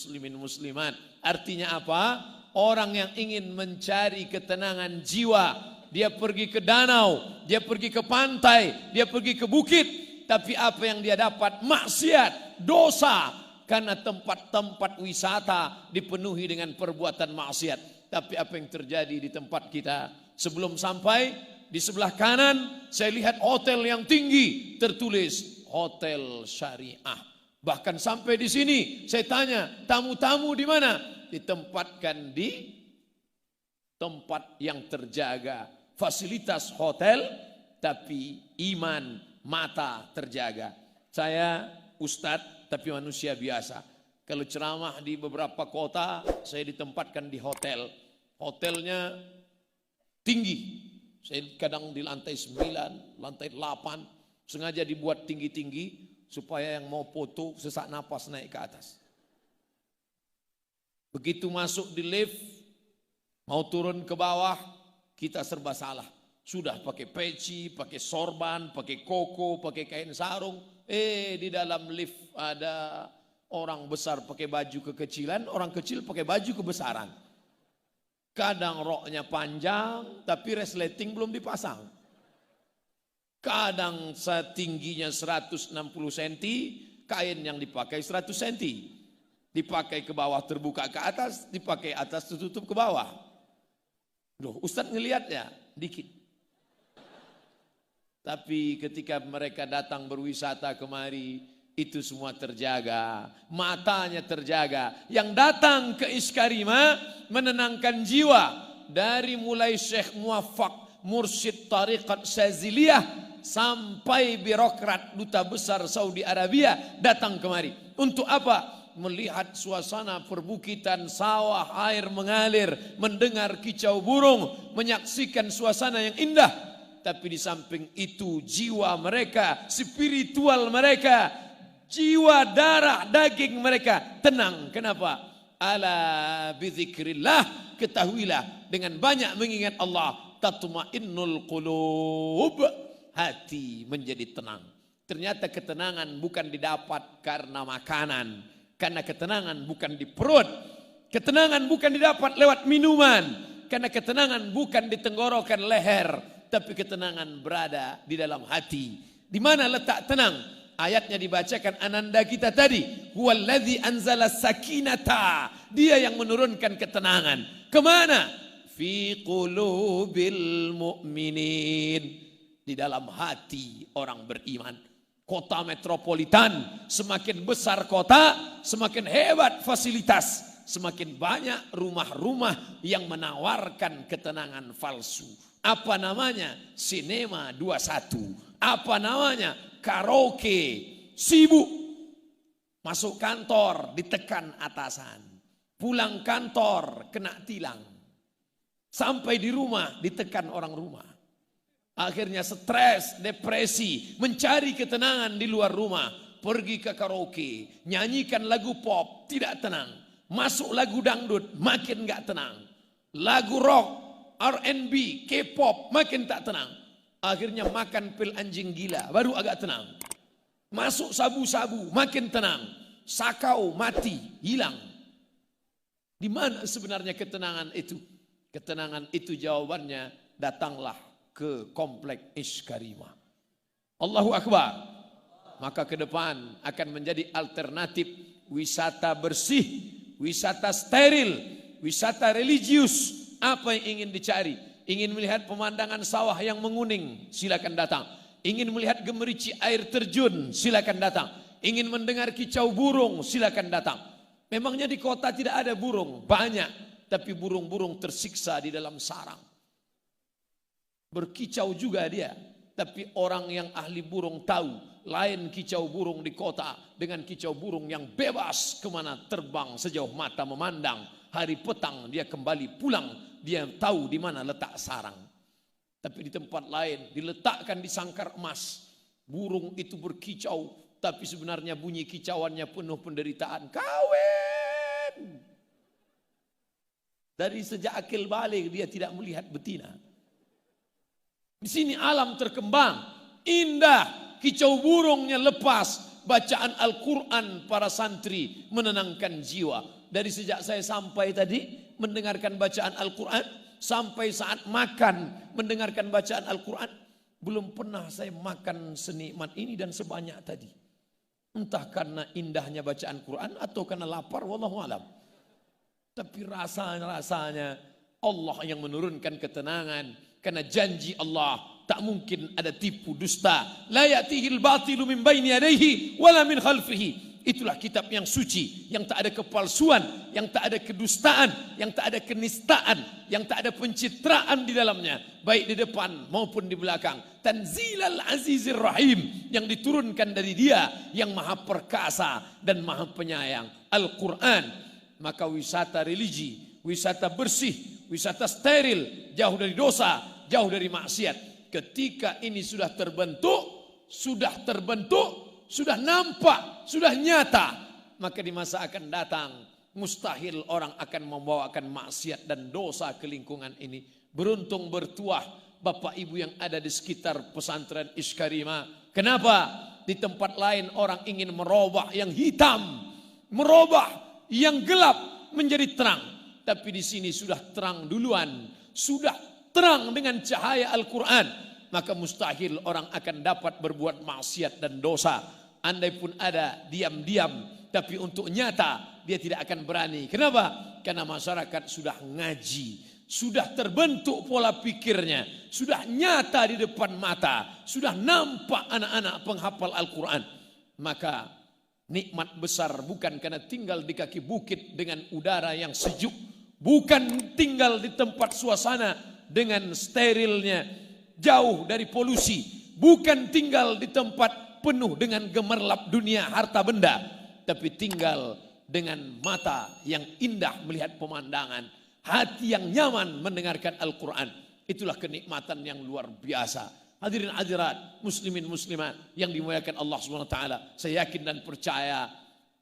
muslimin muslimat. Artinya apa? Orang yang ingin mencari ketenangan jiwa, dia pergi ke danau, dia pergi ke pantai, dia pergi ke bukit, tapi apa yang dia dapat? Maksiat, dosa. Karena tempat-tempat wisata dipenuhi dengan perbuatan maksiat. Tapi apa yang terjadi di tempat kita? Sebelum sampai, di sebelah kanan saya lihat hotel yang tinggi, tertulis hotel syariah. Bahkan sampai di sini saya tanya, tamu-tamu di mana? Ditempatkan di tempat yang terjaga. Fasilitas hotel, tapi iman mata terjaga. Saya ustadz tapi manusia biasa. Kalau ceramah di beberapa kota, saya ditempatkan di hotel. Hotelnya tinggi. Saya kadang di lantai 9, lantai 8. Sengaja dibuat tinggi-tinggi supaya yang mau foto sesak napas naik ke atas. Begitu masuk di lift, mau turun ke bawah, kita serba salah. Sudah pakai peci, pakai sorban, pakai koko, pakai kain sarung. Di dalam lift ada orang besar pakai baju kekecilan, orang kecil pakai baju kebesaran. Kadang roknya panjang, tapi resleting belum dipasang. Kadang tingginya 160 cm, kain yang dipakai 100 cm. Dipakai ke bawah terbuka ke atas, dipakai atas tertutup ke bawah. Loh, Ustadz ngelihatnya dikit. Tapi ketika mereka datang berwisata kemari, itu semua terjaga, matanya terjaga. Yang datang ke Iskarima menenangkan jiwa. Dari mulai Syekh Muwaffaq, mursyid tariqat Syaziliyah, sampai birokrat duta besar Saudi Arabia datang kemari. Untuk apa? Melihat suasana perbukitan, sawah, air mengalir, mendengar kicau burung, menyaksikan suasana yang indah. Tapi di samping itu jiwa mereka, spiritual mereka, jiwa darah daging mereka tenang. Kenapa? Ala bizikrillah, ketahuilah dengan banyak mengingat Allah, tatmainnul qulub, hati menjadi tenang. Ternyata ketenangan bukan didapat karena makanan, karena ketenangan bukan di perut, ketenangan bukan didapat lewat minuman, karena ketenangan bukan di tenggorokan leher, tapi ketenangan berada di dalam hati. Di mana letak tenang? Ayatnya dibacakan ananda kita tadi. Huwallazi anzala sakinata. Dia yang menurunkan ketenangan. Kemana? Fi qulubil mu'minin. Di dalam hati orang beriman. Kota metropolitan, semakin besar kota, semakin hebat fasilitas. Semakin banyak rumah-rumah yang menawarkan ketenangan palsu. Apa namanya? Sinema 21. Apa namanya? Karaoke. Sibuk. Masuk kantor ditekan atasan. Pulang kantor kena tilang. Sampai di rumah ditekan orang rumah. Akhirnya stres, depresi, mencari ketenangan di luar rumah. Pergi ke karaoke, nyanyikan lagu pop, tidak tenang. Masuk lagu dangdut, makin gak tenang. Lagu rock, R&B, K-pop, makin tak tenang. Akhirnya makan pil anjing gila, baru agak tenang. Masuk sabu-sabu, makin tenang. Sakau, mati, hilang. Di mana sebenarnya ketenangan itu? Ketenangan itu jawabannya, datanglah ke komplek Iskarima. Allahu Akbar. Maka ke depan akan menjadi alternatif wisata bersih, wisata steril, wisata religius. Apa yang ingin dicari? Ingin melihat pemandangan sawah yang menguning, silakan datang. Ingin melihat gemerici air terjun, silakan datang. Ingin mendengar kicau burung, silakan datang. Memangnya di kota tidak ada burung? Banyak, tapi burung-burung tersiksa di dalam sarang. Berkicau juga dia, tapi orang yang ahli burung tahu, lain kicau burung di kota dengan kicau burung yang bebas kemana terbang sejauh mata memandang. Hari petang dia kembali pulang, dia tahu di mana letak sarang. Tapi di tempat lain diletakkan di sangkar emas. Burung itu berkicau, tapi sebenarnya bunyi kicauannya penuh penderitaan. Kawin. Dari sejak akil balik dia tidak melihat betina. Di sini alam terkembang, indah, kicau burungnya lepas, bacaan Al-Quran para santri menenangkan jiwa. Dari sejak saya sampai tadi mendengarkan bacaan Al-Quran, sampai saat makan mendengarkan bacaan Al-Quran, belum pernah saya makan senikmat ini dan sebanyak tadi. Entah karena indahnya bacaan Quran atau karena lapar, wallahu alam. Tapi rasanya Allah yang menurunkan ketenangan, karena janji Allah tak mungkin ada tipu dusta. La ya'tihil batilu min baini yadayhi wala min khalfihi. Itulah kitab yang suci, yang tak ada kepalsuan, yang tak ada kedustaan, yang tak ada kenistaan, yang tak ada pencitraan di dalamnya, baik di depan maupun di belakang. Tanzilal Azizir Rahim, yang diturunkan dari Dia yang Maha Perkasa dan Maha Penyayang, Al-Quran. Maka wisata religi, wisata bersih, wisata steril, jauh dari dosa, jauh dari maksiat. Ketika ini sudah terbentuk, sudah nampak, sudah nyata, maka di masa akan datang mustahil orang akan membawakan maksiat dan dosa ke lingkungan ini. Beruntung bertuah Bapak Ibu yang ada di sekitar pesantren Iskarima. Kenapa? Di tempat lain orang ingin merubah yang hitam, merubah yang gelap menjadi terang. Tapi di sini sudah terang duluan, sudah terang dengan cahaya Al-Quran. Maka mustahil orang akan dapat berbuat maksiat dan dosa. Andai pun ada diam-diam, tapi untuk nyata dia tidak akan berani. Kenapa? Karena masyarakat sudah ngaji, sudah terbentuk pola pikirnya, sudah nyata di depan mata, sudah nampak anak-anak penghafal Al-Quran. Maka nikmat besar bukan karena tinggal di kaki bukit dengan udara yang sejuk, bukan tinggal di tempat suasana dengan sterilnya, jauh dari polusi, bukan tinggal di tempat penuh dengan gemerlap dunia harta benda, tapi tinggal dengan mata yang indah melihat pemandangan, hati yang nyaman mendengarkan Al-Quran. Itulah kenikmatan yang luar biasa. Hadirin hadirat, muslimin muslimat yang dimuliakan Allah SWT. Saya yakin dan percaya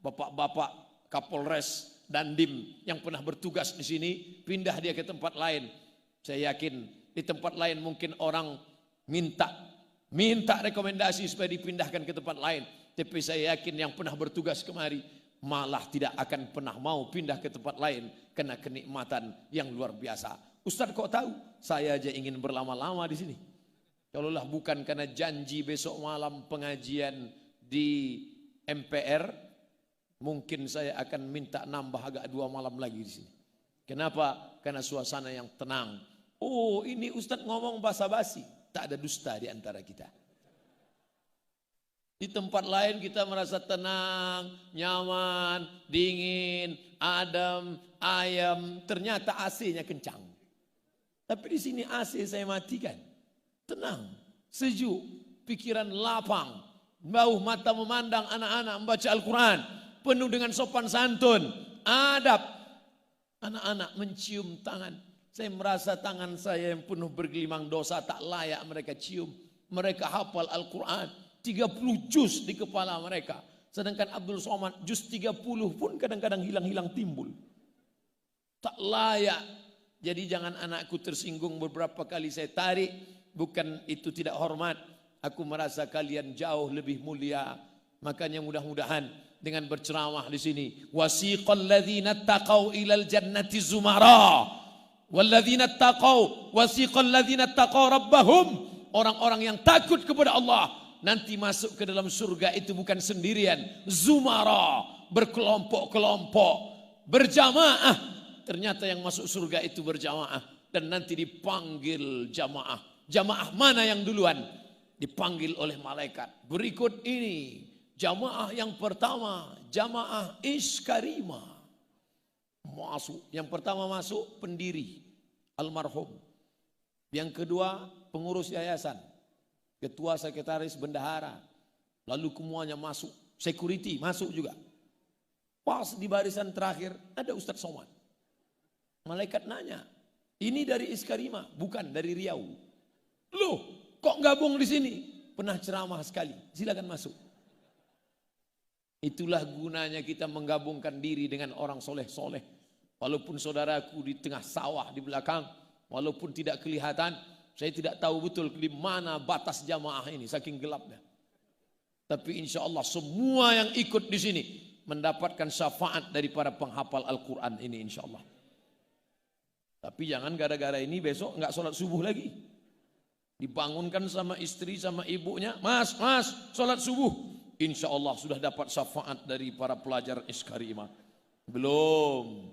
bapak-bapak Kapolres Dandim yang pernah bertugas di sini, pindah dia ke tempat lain. Saya yakin di tempat lain mungkin orang minta rekomendasi supaya dipindahkan ke tempat lain. Tapi saya yakin yang pernah bertugas kemari malah tidak akan pernah mau pindah ke tempat lain karena kenikmatan yang luar biasa. Ustaz kok tahu? Saya aja ingin berlama-lama di sini. Kalaulah bukan karena janji besok malam pengajian di MPR, mungkin saya akan minta nambah agak 2 malam lagi di sini. Kenapa? Karena suasana yang tenang. Oh, ini Ustaz ngomong basa-basi. Tak ada dusta di antara kita. Di tempat lain kita merasa tenang, nyaman, dingin, adem, ayam. Ternyata AC-nya kencang. Tapi di sini AC saya matikan. Tenang, sejuk, pikiran lapang, bauh mata memandang anak-anak membaca Al-Quran, penuh dengan sopan santun, adab. Anak-anak mencium tangan. Saya merasa tangan saya yang penuh bergelimang dosa tak layak mereka cium. Mereka hafal Al-Quran 30 juz di kepala mereka. Sedangkan Abdul Somad juz 30 pun kadang-kadang hilang-hilang timbul. Tak layak. Jadi jangan anakku tersinggung, beberapa kali saya tarik. Bukan itu tidak hormat. Aku merasa kalian jauh lebih mulia. Makanya mudah-mudahan dengan berceramah di sini. Wasiqal ladzina taqau ilal jannati zumara. Walladzina taqau wasiqal ladzina taqau rabbahum. Orang-orang yang takut kepada Allah nanti masuk ke dalam surga itu bukan sendirian, zumara, berkelompok-kelompok, berjamaah. Ternyata yang masuk surga itu berjamaah dan nanti dipanggil jamaah. Jamaah mana yang duluan? Dipanggil oleh malaikat. Berikut ini jamaah yang pertama, jamaah Iskarima. Masuk. Yang pertama masuk pendiri almarhum. Yang kedua pengurus yayasan, ketua sekretaris bendahara. Lalu semuanya masuk. Security masuk juga. Pas di barisan terakhir ada Ustadz Somad. Malaikat nanya, ini dari Iskarima, bukan dari Riau. Loh, kok gabung di sini? Pernah ceramah sekali. Silakan masuk. Itulah gunanya kita menggabungkan diri dengan orang soleh-soleh. Walaupun saudaraku di tengah sawah di belakang, walaupun tidak kelihatan, saya tidak tahu betul di mana batas jamaah ini, saking gelapnya. Tapi insya Allah semua yang ikut di sini mendapatkan syafaat dari para penghafal Al-Quran ini insya Allah. Tapi jangan gara-gara ini besok nggak sholat subuh lagi. Dibangunkan sama istri sama ibunya, mas, sholat subuh. Insya Allah sudah dapat syafaat dari para pelajar Iskarimah. Belum.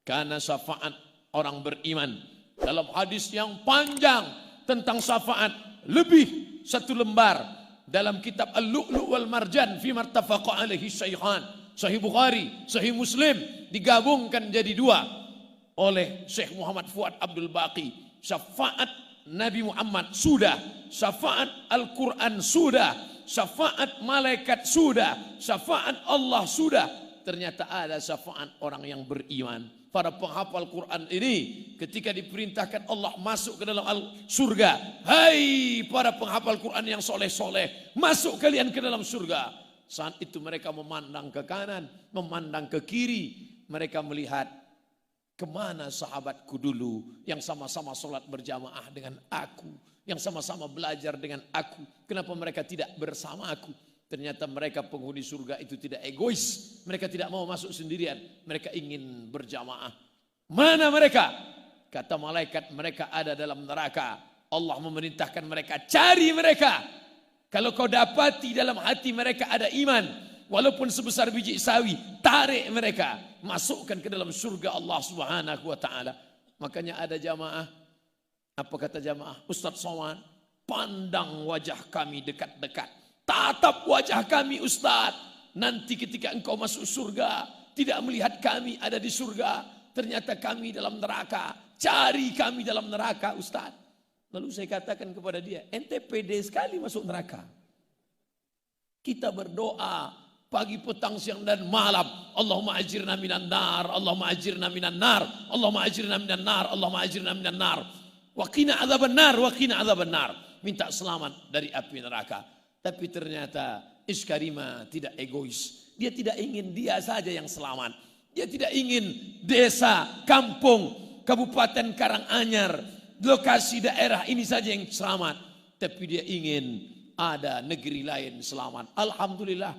Karena syafaat orang beriman. Dalam hadis yang panjang tentang syafaat, lebih 1 lembar. Dalam kitab Al-Lu'lu' wal Marjan fi martafaqa alaihi Syaikhan, Sahih Bukhari, Sahih Muslim, digabungkan jadi 2 oleh Syekh Muhammad Fuad Abdul Baqi. Syafaat Nabi Muhammad sudah, syafaat Al-Quran sudah, syafaat malaikat sudah, syafaat Allah sudah. Ternyata ada syafaat orang yang beriman. Para penghafal Quran ini ketika diperintahkan Allah masuk ke dalam surga. Hai para penghafal Quran yang soleh-soleh, masuk kalian ke dalam surga. Saat itu mereka memandang ke kanan, memandang ke kiri. Mereka melihat, kemana sahabatku dulu yang sama-sama sholat berjamaah dengan aku, yang sama-sama belajar dengan aku, kenapa mereka tidak bersama aku? Ternyata mereka penghuni surga itu tidak egois. Mereka tidak mau masuk sendirian, mereka ingin berjamaah. Mana mereka? Kata malaikat, mereka ada dalam neraka. Allah memerintahkan mereka, cari mereka. Kalau kau dapati dalam hati mereka ada iman, walaupun sebesar biji sawi, tarik mereka, masukkan ke dalam surga Allah Subhanahu wa taala. Makanya ada jamaah, apa kata jamaah? Ustaz Somad, pandang wajah kami dekat-dekat. Tatap wajah kami Ustaz. Nanti ketika engkau masuk surga, tidak melihat kami ada di surga, ternyata kami dalam neraka. Cari kami dalam neraka Ustaz. Lalu saya katakan kepada dia, ente pede sekali masuk neraka. Kita berdoa pagi, petang, siang dan malam. Allahumma ajirna minan nar, Allahumma ajirna minan nar, Allahumma ajirna minan nar, Allahumma ajirna minan nar. Wa qina adzaban nar, wa qina adzaban nar. Minta selamat dari api neraka. Tapi ternyata Iskarimah tidak egois. Dia tidak ingin dia saja yang selamat. Dia tidak ingin desa, kampung, kabupaten Karanganyar, lokasi daerah ini saja yang selamat. Tapi dia ingin ada negeri lain selamat. Alhamdulillah,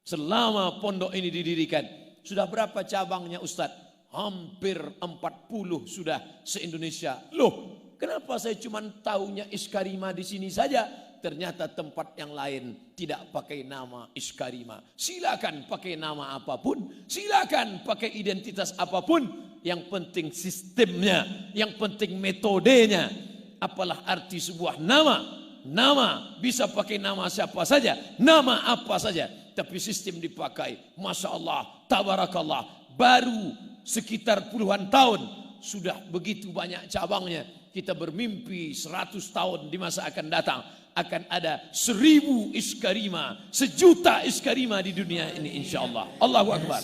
selama pondok ini didirikan, sudah berapa cabangnya Ustadz? Hampir 40 sudah se-Indonesia. Loh, kenapa saya cuma tahunya Iskarimah di sini saja? Ternyata tempat yang lain tidak pakai nama Iskarimah. Silakan pakai nama apapun, silakan pakai identitas apapun. Yang penting sistemnya, yang penting metodenya. Apalah arti sebuah nama? Nama bisa pakai nama siapa saja, nama apa saja. Tapi sistem dipakai, Masya Allah, Tabarakallah. Baru sekitar puluhan tahun, sudah begitu banyak cabangnya. Kita bermimpi 100 tahun di masa akan datang akan ada 1000 Iskarimah, 1 juta Iskarimah di dunia ini insya Allah. Allahu Akbar.